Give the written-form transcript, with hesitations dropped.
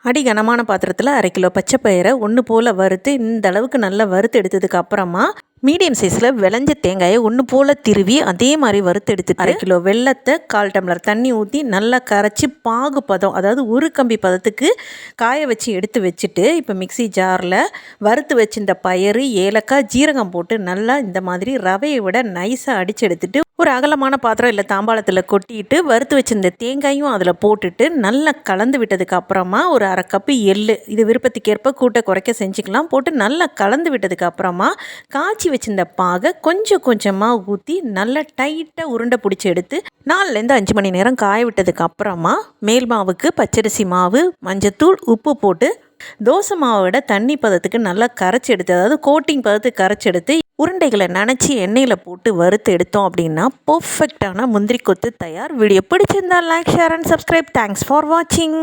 அடி கனமான பாத்திரத்தில் 1/2 கிலோ பச்சை பயிரை ஒன்று போல் வறுத்து இந்த அளவுக்கு நல்லா வறுத்து எடுத்ததுக்கு அப்புறமா மீடியம் சைஸில் விளைஞ்ச தேங்காயை ஒன்று போல் திருவி அதே மாதிரி வறுத்து எடுத்துட்டு 1/2 கிலோ வெல்லத்தை 1/4 டம்ளர் தண்ணி ஊற்றி நல்லா கரைச்சி பாகு பதம், அதாவது ஒரு கம்பி பதத்துக்கு காய வச்சு எடுத்து வச்சுட்டு இப்போ மிக்ஸி ஜாரில் வறுத்து வச்சிருந்த பயிறு, ஏலக்காய், ஜீரகம் போட்டு நல்லா இந்த மாதிரி ரவையை விட நைஸாக அடித்து எடுத்துட்டு ஒரு அகலமான பாத்திரம் இல்லை தாம்பாளத்தில் கொட்டிட்டு வறுத்து வச்சிருந்த தேங்காயும் அதில் போட்டுட்டு நல்லா கலந்து விட்டதுக்கு அப்புறமா ஒரு 1/2 கப்பு எள்ளு, இது விருப்பத்துக்கேற்ப கூட்ட குறைக்க செஞ்சுக்கலாம், போட்டு நல்லா கலந்து விட்டதுக்கு அப்புறமா காய்ச்சி வச்சிருந்த பாகை கொஞ்சம் கொஞ்சமாக ஊற்றி நல்லா டைட்டாக உருண்டை பிடிச்சி எடுத்து 4லேருந்து 5 மணி நேரம் காய விட்டதுக்கு அப்புறமா மேல் மாவுக்கு பச்சரிசி மாவு, மஞ்சத்தூள், உப்பு போட்டு தோசை மாவோட தண்ணி பதத்துக்கு நல்லா கரைச்சி எடுத்து, அதாவது கோட்டிங் பதத்துக்கு கரைச்சி எடுத்து உருண்டைகளை நனைச்சி எண்ணெயில் போட்டு வறுத்து எடுத்தோம் அப்படின்னா பர்ஃபெக்டான முந்திரி கொத்து தயார். வீடியோ பிடிச்சிருந்தா like, share and subscribe. Thanks for வாட்சிங்.